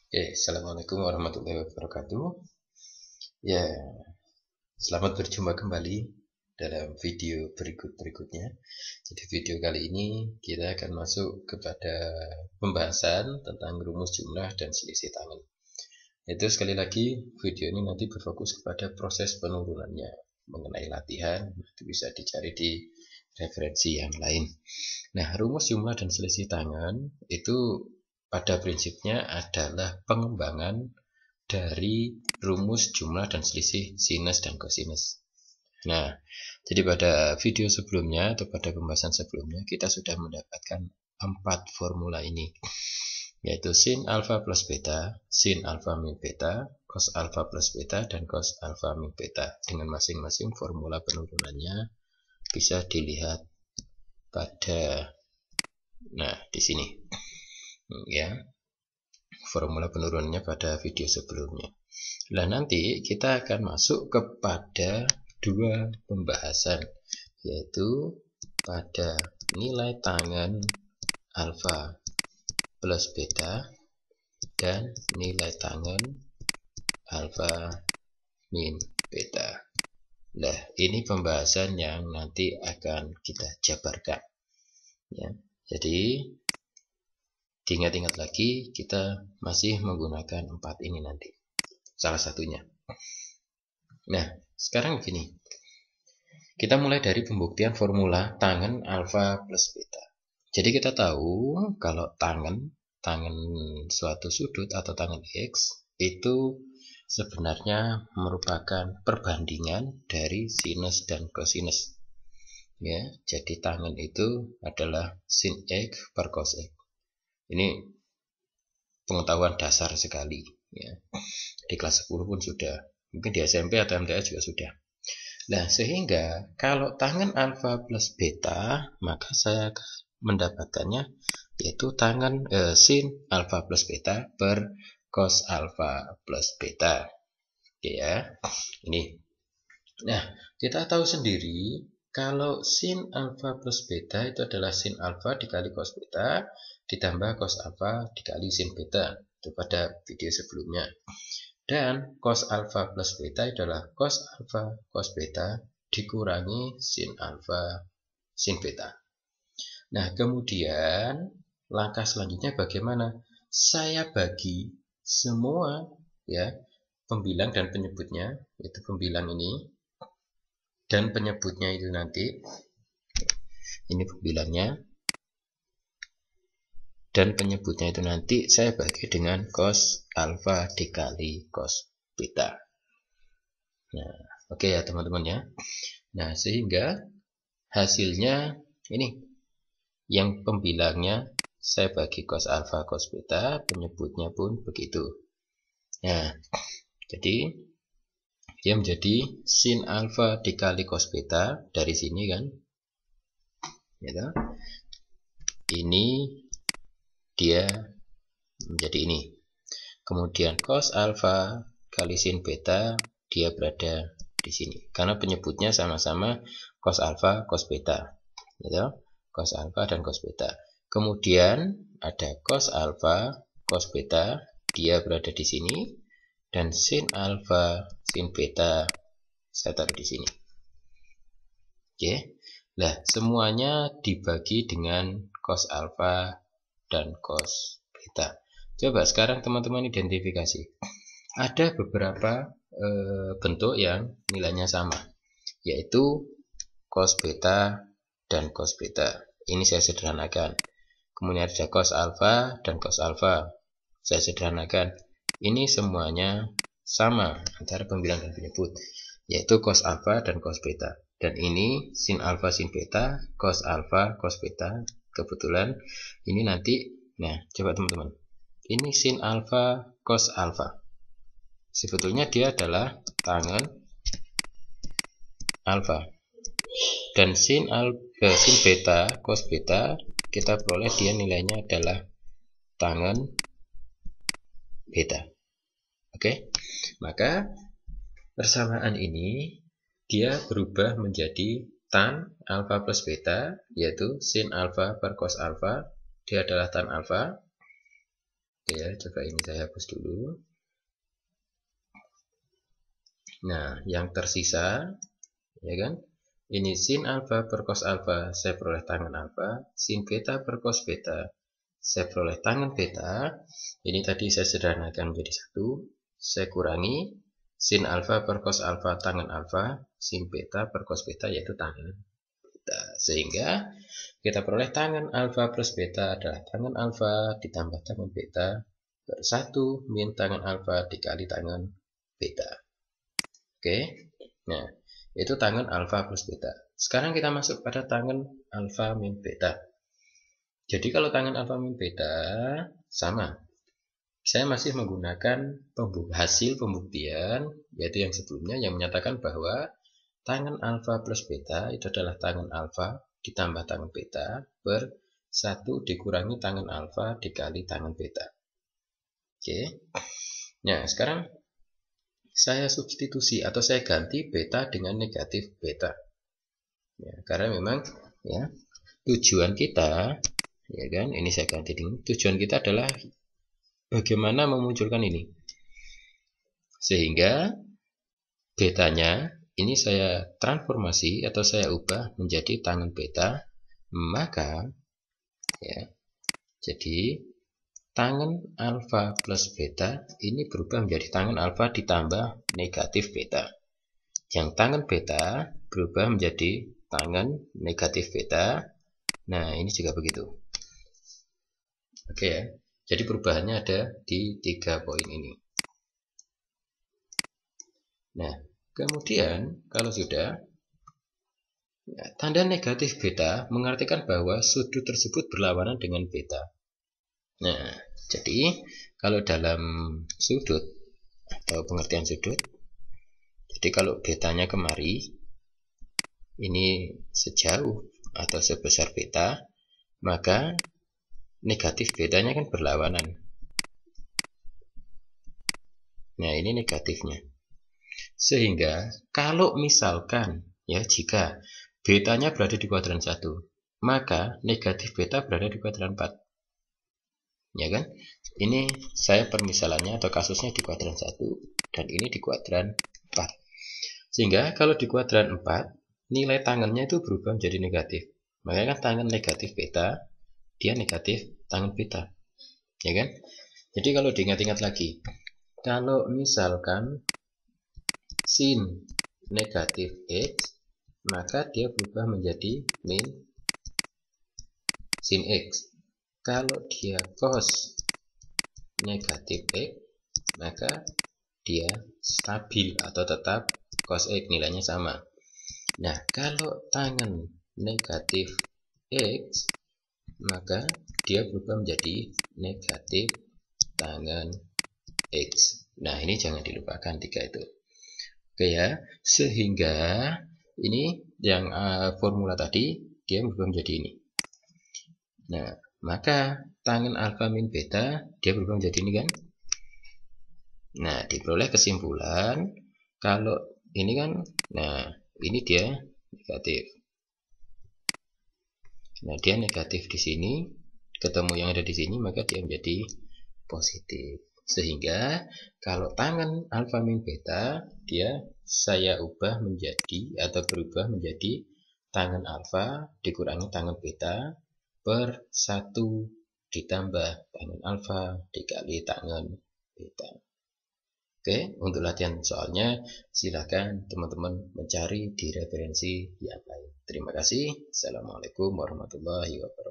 Assalamualaikum warahmatullahi wabarakatuh. Ya, selamat berjumpa kembali dalam video berikutnya. Jadi video kali ini kita akan masuk kepada pembahasan tentang rumus jumlah dan selisih tangan. Itu sekali lagi video ini nanti berfokus kepada proses penurunannya. Mengenai latihan itu bisa dicari di referensi yang lain. Nah, rumus jumlah dan selisih tangan itu pada prinsipnya adalah pengembangan dari rumus jumlah dan selisih sinus dan kosinus. Nah, jadi pada video sebelumnya atau pada pembahasan sebelumnya kita sudah mendapatkan 4 formula ini, yaitu sin alfa plus beta, sin alfa min beta, cos alfa plus beta, dan cos alfa min beta. Dengan masing-masing formula penurunannya bisa dilihat pada di sini. Ya, formula penurunannya pada video sebelumnya. Nah, nanti kita akan masuk kepada dua pembahasan, yaitu pada nilai tangan alfa plus beta dan nilai tangan alfa min beta. Nah, ini pembahasan yang nanti akan kita jabarkan. Ya, jadi diingat-ingat lagi, kita masih menggunakan 4 ini nanti, salah satunya. Nah, sekarang begini, kita mulai dari pembuktian formula tangen alfa plus beta. Jadi kita tahu kalau tangen suatu sudut atau tangen X itu sebenarnya merupakan perbandingan dari sinus dan kosinus. Ya, jadi tangen itu adalah sin X per cos X. Ini pengetahuan dasar sekali, ya. Di kelas 10 pun sudah, mungkin di SMP atau MTS juga sudah. Nah, sehingga kalau tangen alfa plus beta, maka saya mendapatkannya yaitu tangen sin alfa plus beta per cos alfa plus beta. Oke ya, ini. Nah, kita tahu sendiri kalau sin alfa plus beta itu adalah sin alfa dikali cos beta ditambah cos alfa dikali sin beta, itu pada video sebelumnya. Dan cos alfa plus beta adalah cos alfa cos beta dikurangi sin alfa sin beta. Nah, kemudian langkah selanjutnya bagaimana? Saya bagi semua ya pembilang dan penyebutnya, yaitu pembilang ini dan penyebutnya itu nanti ini pembilangnya dan penyebutnya itu nanti saya bagi dengan cos alfa dikali cos beta. Nah, oke ya teman-teman ya. Nah, sehingga hasilnya ini, yang pembilangnya saya bagi cos alfa cos beta, penyebutnya pun begitu. Nah, jadi dia menjadi sin alfa dikali cos beta dari sini kan, gitu. Ini dia menjadi ini. Kemudian cos alfa kali sin beta dia berada di sini karena penyebutnya sama-sama cos alfa cos beta, gitu. Cos alfa dan cos beta. Kemudian ada cos alfa cos beta dia berada di sini dan sin alfa sin beta saya taruh di sini. Oke. Nah, semuanya dibagi dengan cos alfa dan cos beta. Coba sekarang teman-teman identifikasi. Ada beberapa bentuk yang nilainya sama, yaitu cos beta dan cos beta. Ini saya sederhanakan. Kemudian ada cos alfa dan cos alfa. Saya sederhanakan. Ini semuanya sama antara pembilang dan penyebut, yaitu cos alfa dan cos beta. Dan ini sin alfa sin beta, cos alfa cos beta. Kebetulan ini nanti, nah coba teman-teman, ini sin alfa cos alfa, sebetulnya dia adalah tangen alfa, dan sin beta cos beta kita peroleh dia nilainya adalah tangen beta. Oke, maka persamaan ini dia berubah menjadi tan alfa plus beta, yaitu sin alfa per cos alfa, dia adalah tan alfa, ya, ya. Coba ini saya hapus dulu. Nah, yang tersisa, ya kan? Ini sin alfa per cos alfa, saya peroleh tangen alfa. Sin beta per cos beta, saya peroleh tangen beta. Ini tadi saya sederhanakan menjadi 1. Saya kurangi sin alfa per cos alfa tangen alfa, sin beta per cos beta yaitu tangen beta. Sehingga kita peroleh tangen alfa plus beta adalah tangen alfa ditambah tangen beta per 1 min tangen alfa dikali tangen beta. Oke. Nah, itu tangen alfa plus beta. Sekarang kita masuk pada tangen alfa min beta. Jadi kalau tangen alfa min beta sama. Saya masih menggunakan hasil pembuktian, yaitu yang sebelumnya yang menyatakan bahwa tangen alfa plus beta itu adalah tangen alfa ditambah tangen beta per 1 dikurangi tangen alfa dikali tangen beta. Oke. Nah, sekarang saya substitusi atau saya ganti beta dengan negatif beta. Ya, karena memang ya tujuan kita, ya kan, ini saya ganti dengan tujuan kita adalah bagaimana memunculkan ini. Sehingga betanya ini saya transformasi atau saya ubah menjadi tangen beta, maka ya jadi tangen alfa plus beta ini berubah menjadi tangen alfa ditambah negatif beta. Yang tangen beta berubah menjadi tangen negatif beta. Nah, ini juga begitu. Oke ya. Jadi perubahannya ada di 3 poin ini. Nah, kemudian kalau sudah, ya, tanda negatif beta mengartikan bahwa sudut tersebut berlawanan dengan beta. Nah, jadi kalau dalam sudut atau pengertian sudut, jadi kalau betanya kemari, ini sejauh atau sebesar beta, maka negatif betanya kan berlawanan. Nah, ini negatifnya. Sehingga kalau misalkan ya jika betanya berada di kuadran 1, maka negatif beta berada di kuadran 4. Ya kan? Ini saya permisalannya atau kasusnya di kuadran 1 dan ini di kuadran 4. Sehingga kalau di kuadran 4, nilai tangennya itu berubah menjadi negatif. Makanya kan tangen negatif beta, dia negatif tangen beta. Ya kan? Jadi kalau diingat-ingat lagi, kalau misalkan sin negatif X, maka dia berubah menjadi min sin X. Kalau dia cos negatif X, maka dia stabil atau tetap cos X, nilainya sama. Nah, kalau tangen negatif X, maka dia berubah menjadi negatif tangen X. Nah, ini jangan dilupakan 3 itu. Oke ya, sehingga ini yang formula tadi dia berubah menjadi ini. Nah, maka tangen alfa min beta dia berubah menjadi ini kan. Nah, diperoleh kesimpulan kalau ini kan, nah ini dia negatif. Nah, dia negatif di sini, ketemu yang ada di sini, maka dia menjadi positif. Sehingga kalau tangen alfa min beta, dia saya ubah menjadi atau berubah menjadi tangen alfa dikurangi tangen beta per 1 ditambah tangen alfa dikali tangen beta. Oke, untuk latihan soalnya silakan teman-teman mencari di referensi yang lain. Terima kasih. Assalamualaikum warahmatullahi wabarakatuh.